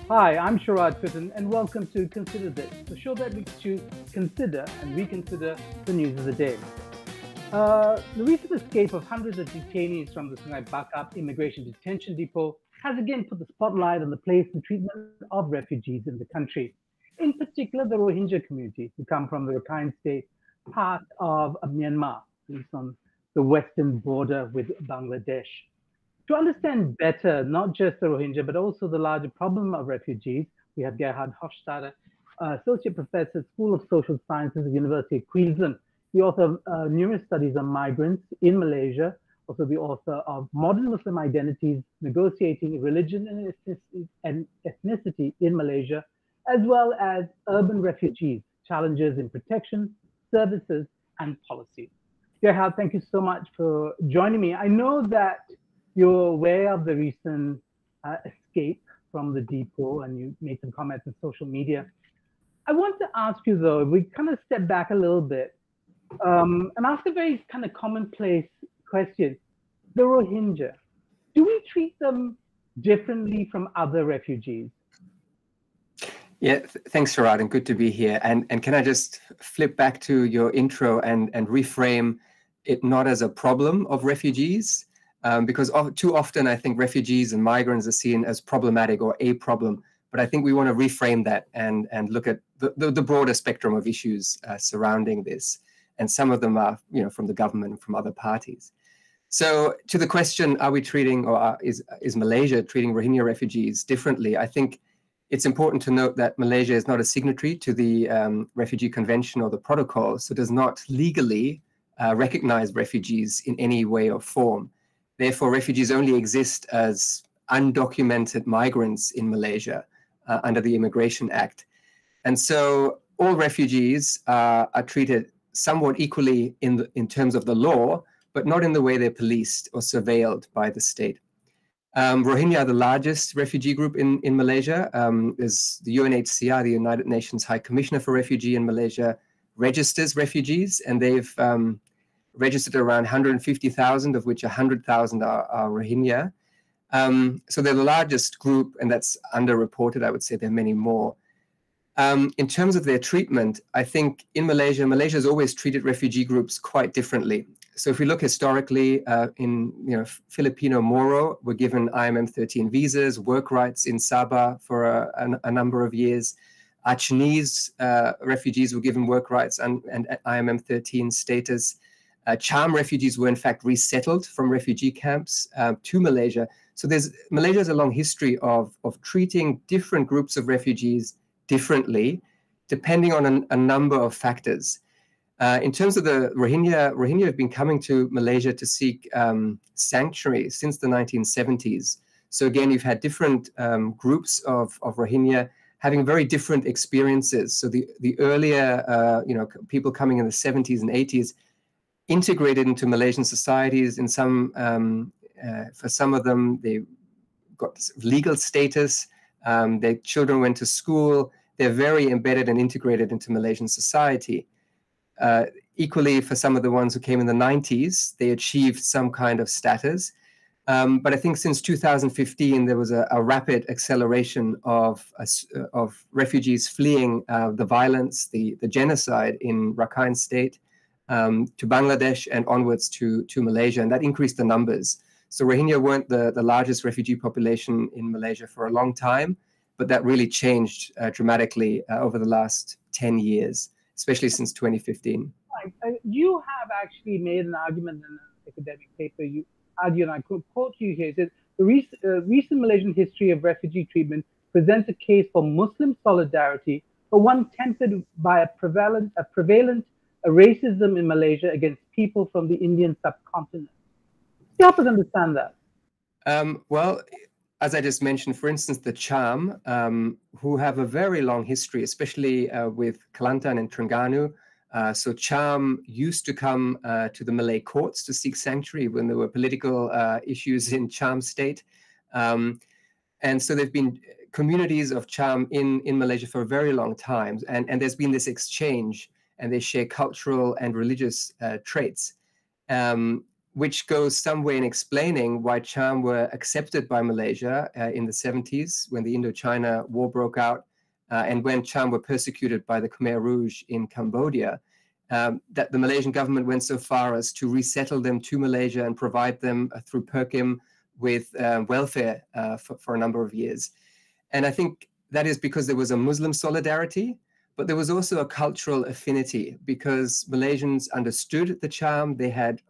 Hi, I'm Sharaad Kuttan, and welcome to Consider This, the show that makes you consider and reconsider the news of the day. The recent escape of hundreds of detainees from the Sungai Bakap immigration detention depot has again put the spotlight on the place and treatment of refugees in the country. In particular, the Rohingya community, who come from the Rakhine state, part of Myanmar, at least on the western border with Bangladesh. To understand better not just the Rohingya, but also the larger problem of refugees, we have Gerhard Hofstadter, Associate Professor at School of Social Sciences at the University of Queensland, the author of numerous studies on migrants in Malaysia, also the author of Modern Muslim Identities, Negotiating Religion and Ethnicity in Malaysia, as well as Urban Refugees, Challenges in Protection, Services, and Policy. Gerhard, thank you so much for joining me. I know that you're aware of the recent escape from the depot, and you made some comments on social media. I want to ask you, though, if we kind of step back a little bit and ask a very kind of commonplace question. The Rohingya, do we treat them differently from other refugees? Yeah, thanks, Sharaad, and good to be here. And can I just flip back to your intro and reframe it not as a problem of refugees? Because too often I think refugees and migrants are seen as problematic or a problem. But I think we want to reframe that and look at the broader spectrum of issues surrounding this. And some of them are, from the government and from other parties. So to the question, are we treating, or is Malaysia treating Rohingya refugees differently? I think it's important to note that Malaysia is not a signatory to the Refugee Convention or the protocol, so does not legally recognize refugees in any way or form. Therefore, refugees only exist as undocumented migrants in Malaysia under the Immigration Act. And so all refugees are treated somewhat equally in terms of the law, but not in the way they're policed or surveilled by the state. Rohingya are the largest refugee group in Malaysia. There's the UNHCR, the United Nations High Commissioner for Refugee in Malaysia, registers refugees, and they've registered around 150,000, of which 100,000 are Rohingya. So they're the largest group, and that's underreported. I would say there are many more. In terms of their treatment, I think in Malaysia has always treated refugee groups quite differently. So if we look historically, Filipino Moro were given IMM 13 visas, work rights in Sabah for a number of years. Achinese refugees were given work rights and IMM 13 status. Cham refugees were in fact resettled from refugee camps to Malaysia. So Malaysia has a long history of treating different groups of refugees differently, depending on a number of factors. In terms of the Rohingya have been coming to Malaysia to seek sanctuary since the 1970s. So again, you've had different groups of Rohingya having very different experiences. So the earlier, people coming in the 70s and 80s integrated into Malaysian societies. In for some of them, they got legal status. Their children went to school. They're very embedded and integrated into Malaysian society. Equally, for some of the ones who came in the 90s, they achieved some kind of status. But I think since 2015, there was a rapid acceleration of refugees fleeing the violence, the genocide in Rakhine state to Bangladesh and onwards to Malaysia, and that increased the numbers. So Rohingya weren't the largest refugee population in Malaysia for a long time, but that really changed dramatically over the last 10 years. Especially since 2015. You have actually made an argument in an academic paper. You argue, and I could quote you here, it says, the recent Malaysian history of refugee treatment presents a case for Muslim solidarity, but one tempered by a prevalent racism in Malaysia against people from the Indian subcontinent. Help us understand that. Well, as I just mentioned, for instance, the Cham, who have a very long history, especially with Kelantan and Terengganu. So Cham used to come to the Malay courts to seek sanctuary when there were political issues in Cham state. And so there've been communities of Cham in Malaysia for a very long time. And there's been this exchange, and they share cultural and religious traits. which goes some way in explaining why Cham were accepted by Malaysia in the 70s when the Indochina War broke out, and when Cham were persecuted by the Khmer Rouge in Cambodia, that the Malaysian government went so far as to resettle them to Malaysia and provide them through Perkim with welfare for a number of years. And I think that is because there was a Muslim solidarity, but there was also a cultural affinity because Malaysians understood the Cham. They had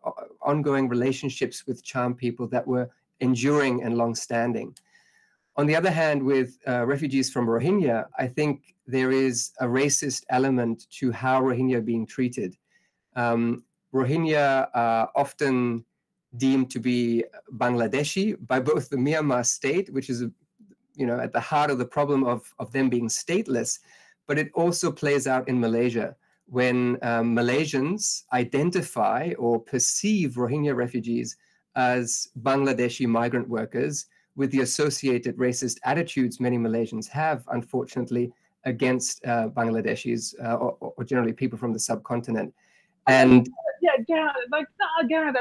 ongoing relationships with Cham people that were enduring and long-standing. On the other hand, with refugees from Rohingya, I think there is a racist element to how Rohingya are being treated. Rohingya are often deemed to be Bangladeshi by both the Myanmar state, which is at the heart of the problem of them being stateless, but it also plays out in Malaysia when Malaysians identify or perceive Rohingya refugees as Bangladeshi migrant workers with the associated racist attitudes many Malaysians have, unfortunately, against Bangladeshis or generally people from the subcontinent. And Garrett,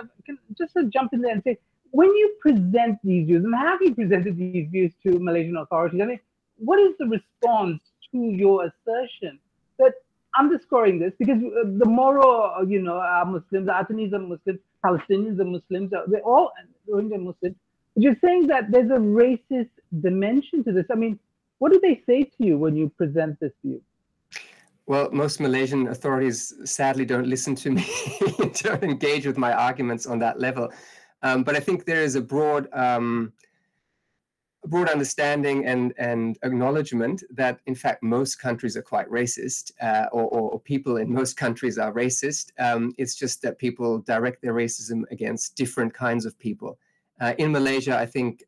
just to jump in there and say, when you present these views, and have you presented these views to Malaysian authorities? I mean, what is the response to your assertion that underscoring this? Because the Moro, are Muslims, the Atenese are Muslims, Palestinians are Muslims, they're all Rohingya Muslims. But you're saying that there's a racist dimension to this. I mean, what do they say to you when you present this view? Well, most Malaysian authorities sadly don't listen to me, don't engage with my arguments on that level. But I think there is a broad understanding and acknowledgement that, in fact, most countries are quite racist, or people in most countries are racist. It's just that people direct their racism against different kinds of people. In Malaysia, I think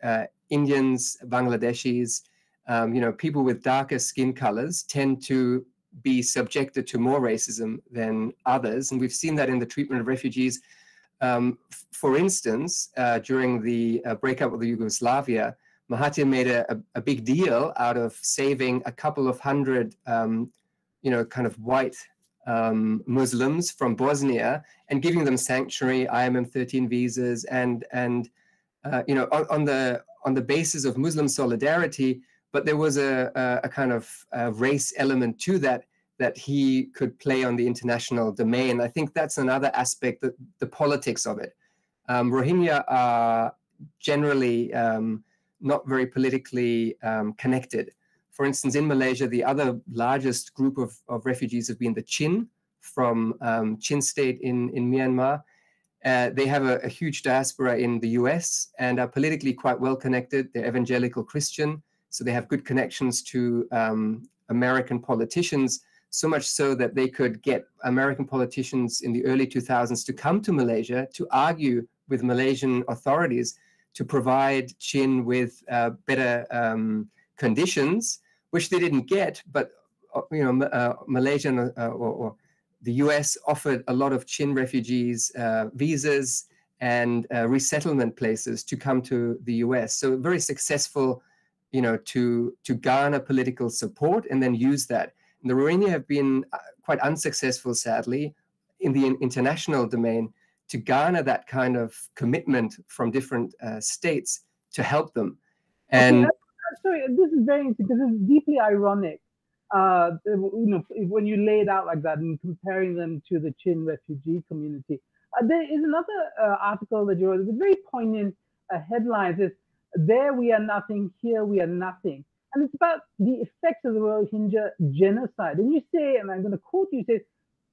Indians, Bangladeshis, people with darker skin colors tend to be subjected to more racism than others. And we've seen that in the treatment of refugees. For instance, during the breakup of the Yugoslavia, Mahathir made a big deal out of saving a couple of hundred, kind of white Muslims from Bosnia and giving them sanctuary, IMM 13 visas, and on the basis of Muslim solidarity. But there was a kind of race element to that he could play on the international domain. I think that's another aspect, the politics of it. Rohingya are generally not very politically connected. For instance, in Malaysia, the other largest group of refugees have been the Chin from Chin state in Myanmar. They have a huge diaspora in the US and are politically quite well connected. They're evangelical Christian, so they have good connections to American politicians, so much so that they could get American politicians in the early 2000s to come to Malaysia to argue with Malaysian authorities to provide Chin with better conditions, which they didn't get. But Malaysian or the US offered a lot of Chin refugees visas and resettlement places to come to the US. So very successful, to garner political support and then use that. And the Rohingya have been quite unsuccessful, sadly, in the international domain to garner that kind of commitment from different states to help them. And sorry, this is very interesting because it's deeply ironic. When you lay it out like that and comparing them to the Chin refugee community, there is another article that you wrote with very poignant headlines. It's "There we are nothing, here we are nothing," and it's about the effects of the Rohingya genocide. And you say, and I'm going to quote you, say,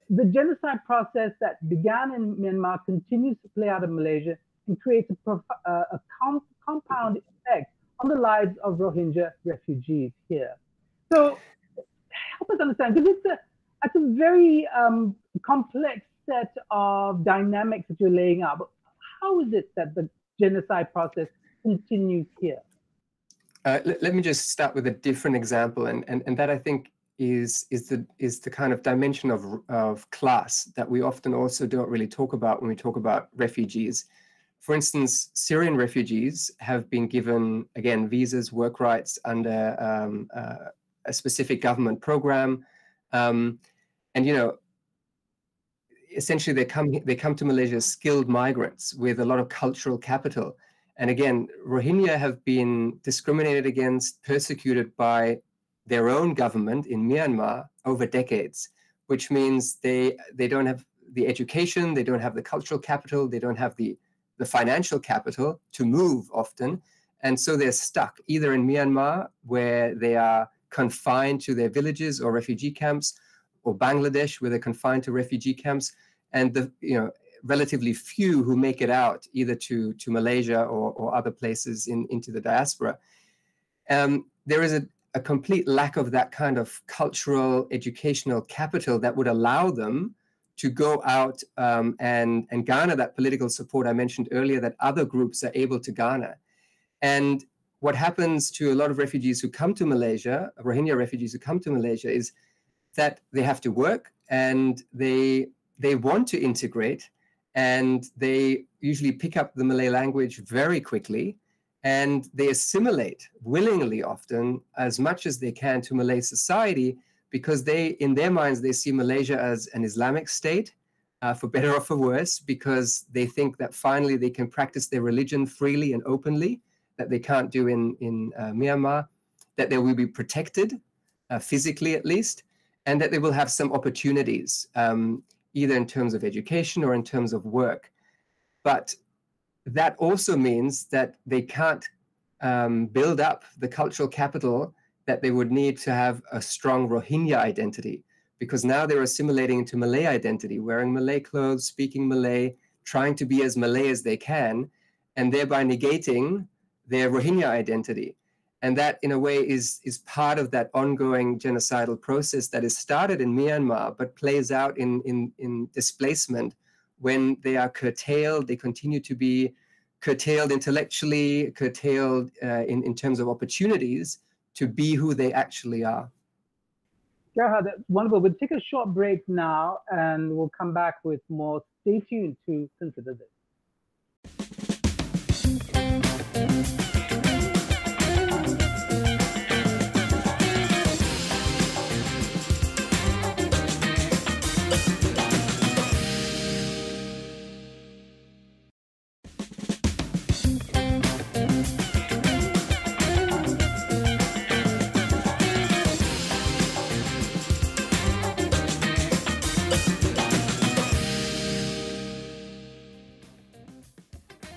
"The genocide process that began in Myanmar continues to play out in Malaysia and creates a compound effect on the lives of Rohingya refugees here." So help us understand, because it's a very complex set of dynamics that you're laying out. But how is it that the genocide process continues here? Let me just start with a different example, and that I think is the kind of dimension of class that we often also don't really talk about when we talk about refugees. For instance, Syrian refugees have been given, again, visas, work rights under a specific government program. essentially they come to Malaysia as skilled migrants with a lot of cultural capital. And again, Rohingya have been discriminated against, persecuted by their own government in Myanmar over decades, which means they don't have the education, they don't have the cultural capital, they don't have the financial capital to move often. And so they're stuck either in Myanmar, where they are confined to their villages or refugee camps, or Bangladesh, where they're confined to refugee camps, and the relatively few who make it out either to Malaysia or other places into the diaspora. There is a complete lack of that kind of cultural, educational capital that would allow them to go out and garner that political support I mentioned earlier that other groups are able to garner. And what happens to a lot of refugees who come to Malaysia, Rohingya refugees who come to Malaysia, is that they have to work and they want to integrate, and they usually pick up the Malay language very quickly, and they assimilate willingly often as much as they can to Malay society, because in their minds, they see Malaysia as an Islamic state, for better or for worse, because they think that finally they can practice their religion freely and openly, that they can't do in Myanmar, that they will be protected, physically at least, and that they will have some opportunities, either in terms of education or in terms of work. But that also means that they can't build up the cultural capital that they would need to have a strong Rohingya identity, because now they're assimilating into Malay identity, wearing Malay clothes, speaking Malay, trying to be as Malay as they can, and thereby negating their Rohingya identity. And that, in a way, is part of that ongoing genocidal process that is started in Myanmar, but plays out in displacement when they are curtailed. They continue to be curtailed intellectually, curtailed in terms of opportunities to be who they actually are. Gerhard, that's wonderful. We'll take a short break now, and we'll come back with more. Stay tuned to Consider This.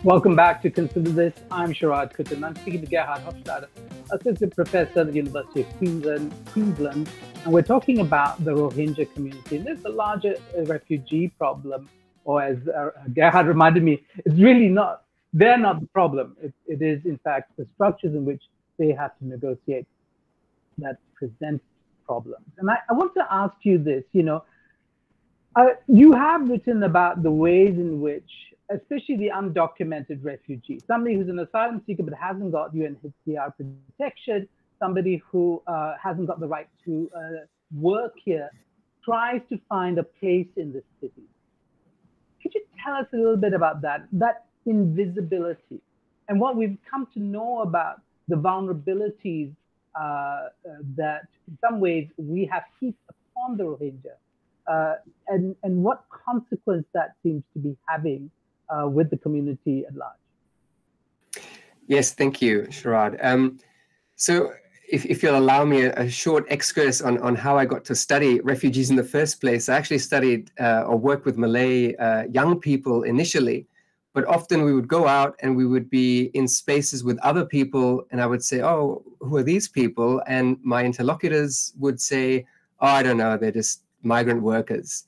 Welcome back to Consider This. I'm Sharaad Kuttan. I'm speaking to Gerhard Hofstadter, Assistant Professor at the University of Queensland, and we're talking about the Rohingya community. And there's a larger refugee problem, or as Gerhard reminded me, it's really not, they're not the problem. It is, in fact, the structures in which they have to negotiate that present problems. And I want to ask you this, you have written about the ways in which, especially the undocumented refugee, somebody who's an asylum seeker but hasn't got UNHCR protection, somebody who hasn't got the right to work here, tries to find a place in the city. Could you tell us a little bit about that invisibility, and what we've come to know about the vulnerabilities that in some ways we have heaped upon the Rohingya, and what consequence that seems to be having with the community at large? Yes, thank you, Sharaad. So if you'll allow me a short excursus on how I got to study refugees in the first place. I actually studied or worked with Malay young people initially, but often we would go out and we would be in spaces with other people, and I would say, oh, who are these people? And my interlocutors would say, oh, I don't know, they're just migrant workers.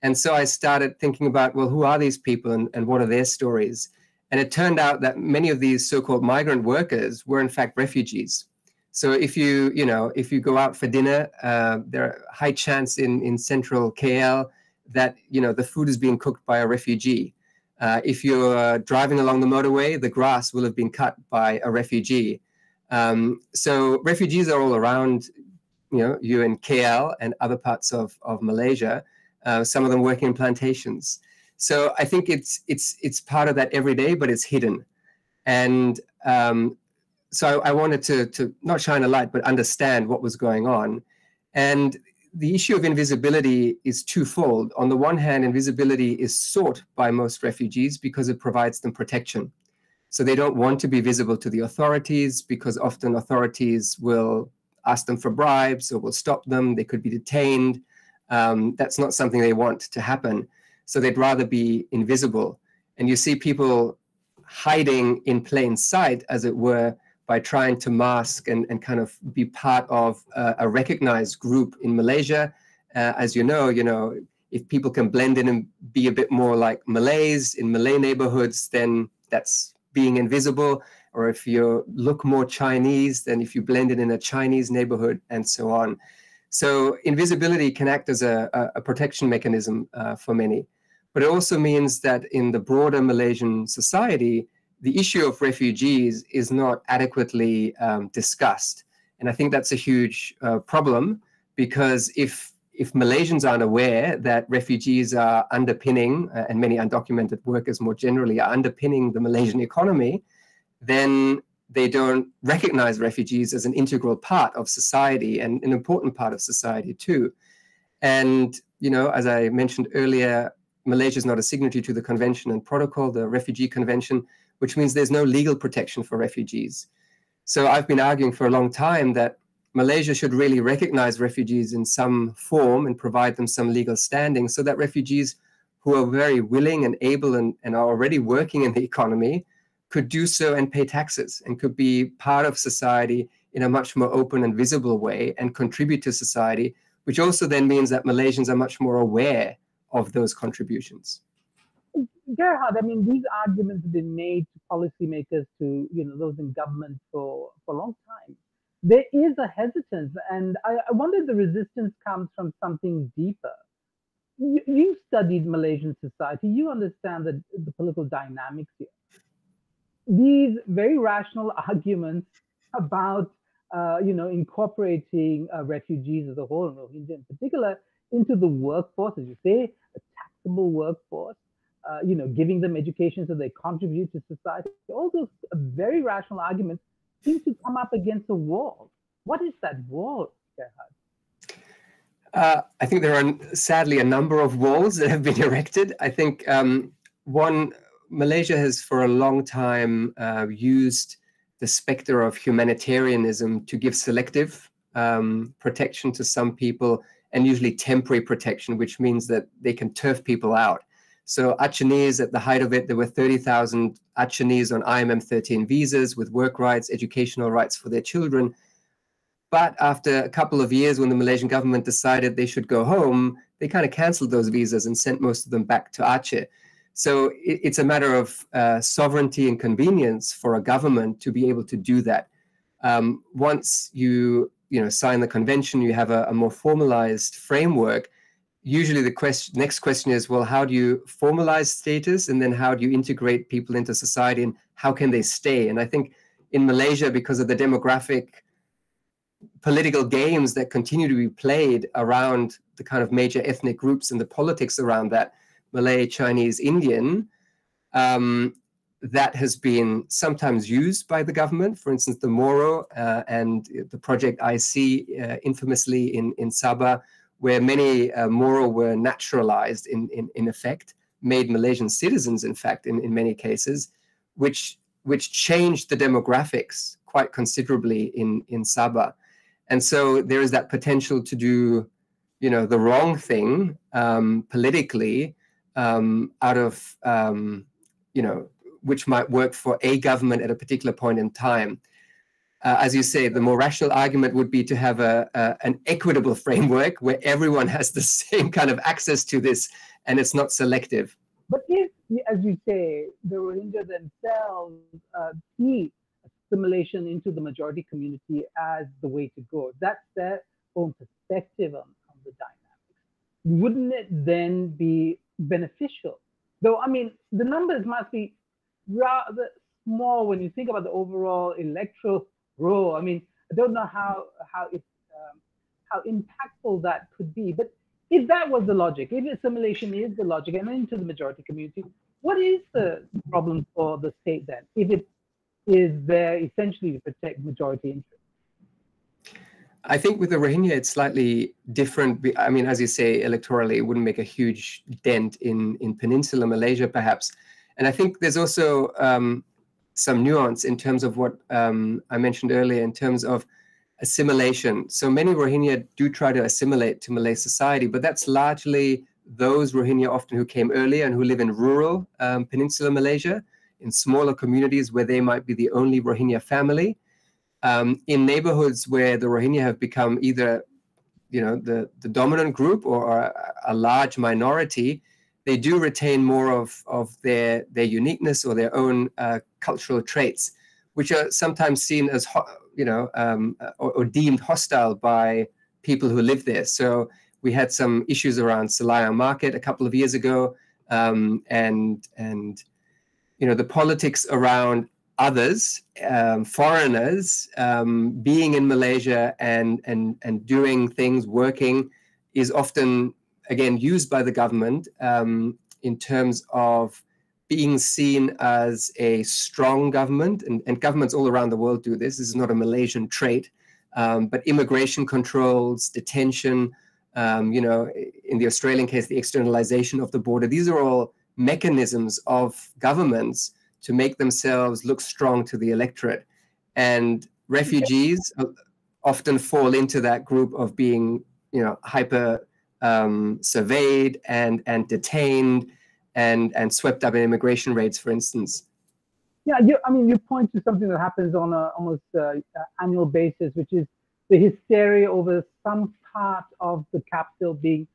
And so I started thinking about, well, who are these people and what are their stories? And it turned out that many of these so-called migrant workers were in fact refugees. So if you go out for dinner, there are high chance in central KL that, the food is being cooked by a refugee. If you're driving along the motorway, the grass will have been cut by a refugee. So refugees are all around, you in KL and other parts of Malaysia. Some of them working in plantations. So I think it's part of that every day, but it's hidden. And so I wanted to not shine a light, but understand what was going on. And the issue of invisibility is twofold. On the one hand, invisibility is sought by most refugees because it provides them protection. So they don't want to be visible to the authorities because often authorities will ask them for bribes or will stop them. They could be detained. That's not something they want to happen. So they'd rather be invisible. And you see people hiding in plain sight, as it were, by trying to mask and kind of be part of a recognized group in Malaysia. As you know, if people can blend in and be a bit more like Malays in Malay neighborhoods, then that's being invisible. Or if you look more Chinese, then if you blend in a Chinese neighborhood and so on. So invisibility can act as a protection mechanism for many. But it also means that in the broader Malaysian society, the issue of refugees is not adequately discussed. And I think that's a huge problem, because if Malaysians aren't aware that refugees are underpinning, and many undocumented workers more generally are underpinning the Malaysian economy, then they don't recognize refugees as an integral part of society and an important part of society too. And, as I mentioned earlier, Malaysia is not a signatory to the convention and protocol, the Refugee Convention, which means there's no legal protection for refugees. So I've been arguing for a long time that Malaysia should really recognize refugees in some form and provide them some legal standing so that refugees who are very willing and able and are already working in the economy could do so and pay taxes and could be part of society in a much more open and visible way and contribute to society, which also then means that Malaysians are much more aware of those contributions. Gerhard, these arguments have been made to policymakers, to those in government for a long time. There is a hesitance, and I wonder if the resistance comes from something deeper. You studied Malaysian society. You understand the political dynamics here. These very rational arguments about incorporating refugees as a whole, and Rohingya in particular, into the workforce, as you say, a taxable workforce, giving them education so they contribute to society. All those very rational arguments seem to come up against a wall. What is that wall, Gerhard? I think there are sadly a number of walls that have been erected. I think Malaysia has for a long time used the specter of humanitarianism to give selective protection to some people, and usually temporary protection, which means that they can turf people out. So Acehnese, at the height of it, there were 30,000 Acehnese on IMM 13 visas with work rights, educational rights for their children. But after a couple of years, when the Malaysian government decided they should go home, they kind of canceled those visas and sent most of them back to Aceh. So it's a matter of sovereignty and convenience for a government to be able to do that. Once you sign the convention, you have a more formalized framework. Usually the next question is, well, how do you formalize status? And then how do you integrate people into society, and how can they stay? And I think in Malaysia, because of the demographic political games that continue to be played around the kind of major ethnic groups and the politics around that, Malay, Chinese, Indian, that has been sometimes used by the government. For instance, the Moro and the Project IC, infamously in Sabah, where many Moro were naturalized in effect, made Malaysian citizens, in fact, in many cases, which changed the demographics quite considerably in Sabah. And so there is that potential to do, the wrong thing politically, out of, which might work for a government at a particular point in time. As you say, the more rational argument would be to have an equitable framework where everyone has the same kind of access to this, and it's not selective. But if, as you say, the Rohingya themselves see assimilation into the majority community as the way to go, that's their own perspective on the dynamics, wouldn't it then be beneficial? Though, the numbers must be rather small when you think about the overall electoral role. I don't know how impactful that could be. But if that was the logic, if assimilation is the logic and into the majority community, what is the problem for the state then, if it is there essentially to protect majority interests? I think with the Rohingya, it's slightly different. I mean, as you say, electorally, it wouldn't make a huge dent in Peninsular Malaysia, perhaps. And I think there's also some nuance in terms of what I mentioned earlier, in terms of assimilation. So many Rohingya do try to assimilate to Malay society, but that's largely those Rohingya often who came earlier and who live in rural Peninsular Malaysia, in smaller communities where they might be the only Rohingya family. In neighborhoods where the Rohingya have become either, the dominant group or a large minority, they do retain more of their uniqueness or their own cultural traits, which are sometimes seen as, or deemed hostile by people who live there. So we had some issues around Selayang Market a couple of years ago, and the politics around others, foreigners, being in Malaysia and doing things, working, is often, again, used by the government in terms of being seen as a strong government, and governments all around the world do this. This is not a Malaysian trait, but immigration controls, detention, in the Australian case, the externalization of the border. These are all mechanisms of governments to make themselves look strong to the electorate. And refugees often fall into that group of being, hyper surveyed and detained and swept up in immigration raids, for instance. Yeah, you point to something that happens on a almost annual basis, which is the hysteria over some part of the capital being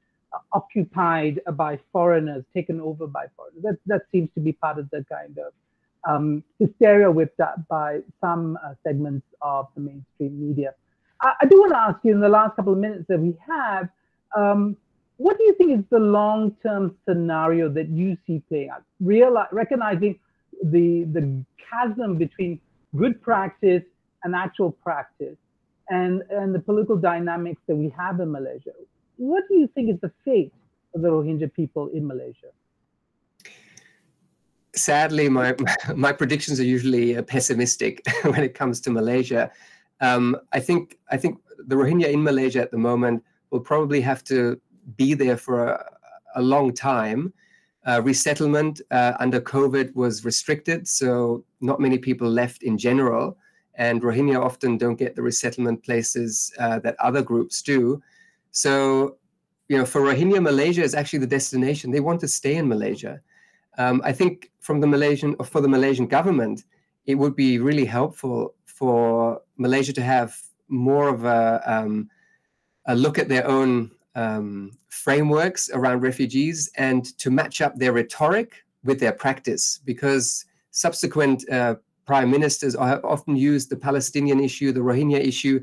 occupied by foreigners, taken over by foreigners. That seems to be part of the kind of hysteria whipped up by some segments of the mainstream media. I do want to ask you, in the last couple of minutes that we have, what do you think is the long-term scenario that you see playing out? Recognizing the chasm between good practice and actual practice, and the political dynamics that we have in Malaysia. What do you think is the fate of the Rohingya people in Malaysia? Sadly, my predictions are usually pessimistic when it comes to Malaysia. I think the Rohingya in Malaysia at the moment will probably have to be there for a long time. Resettlement under COVID was restricted, so not many people left in general, and Rohingya often don't get the resettlement places that other groups do. So, for Rohingya, Malaysia is actually the destination. They want to stay in Malaysia. I think for the Malaysian government, it would be really helpful for Malaysia to have more of a look at their own frameworks around refugees and to match up their rhetoric with their practice, because subsequent prime ministers have often used the Palestinian issue, the Rohingya issue,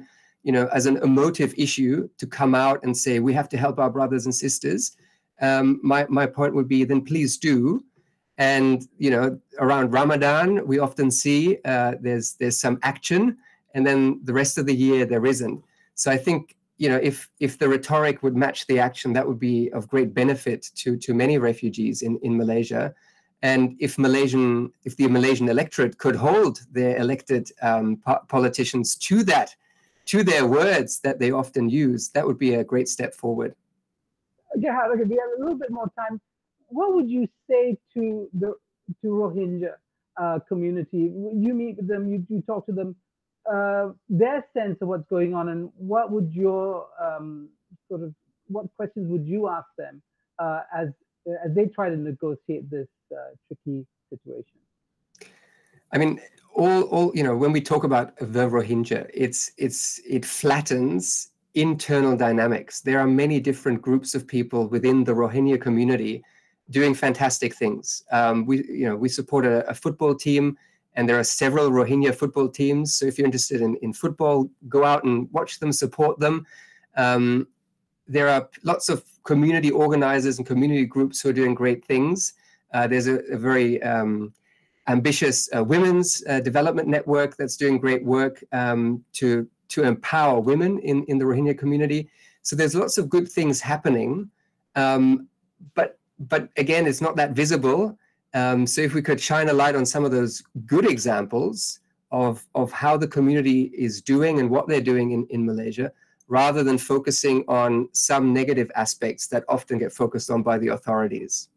as an emotive issue to come out and say, we have to help our brothers and sisters. My point would be, then please do. And, around Ramadan, we often see there's some action, and then the rest of the year there isn't. So I think, if the rhetoric would match the action, that would be of great benefit to many refugees in Malaysia. And if the Malaysian electorate could hold their elected politicians to their words that they often use, that would be a great step forward. Yeah, we have a little bit more time. What would you say to Rohingya community? You meet with them, you talk to them, their sense of what's going on, and what would your what questions would you ask them as they try to negotiate this tricky situation? I mean, all when we talk about the Rohingya, it flattens internal dynamics. There are many different groups of people within the Rohingya community doing fantastic things. We support a football team, and there are several Rohingya football teams. So if you're interested in football, go out and watch them, support them. There are lots of community organizers and community groups who are doing great things. There's a very ambitious women's development network that's doing great work to empower women in the Rohingya community. So there's lots of good things happening, but again, it's not that visible. So if we could shine a light on some of those good examples of how the community is doing and what they're doing in Malaysia, rather than focusing on some negative aspects that often get focused on by the authorities.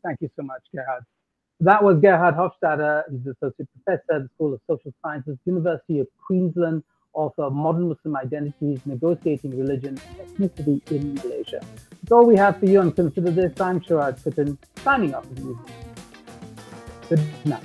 Thank you so much, Gerhard. That was Gerhard Hofstadter. He's Associate Professor at the School of Social Sciences, University of Queensland, author of Modern Muslim Identities, Negotiating Religion and Ethnicity in Malaysia. That's all we have for you on Consider This. I'm Sharaad Kuttan, signing off with you. Good night.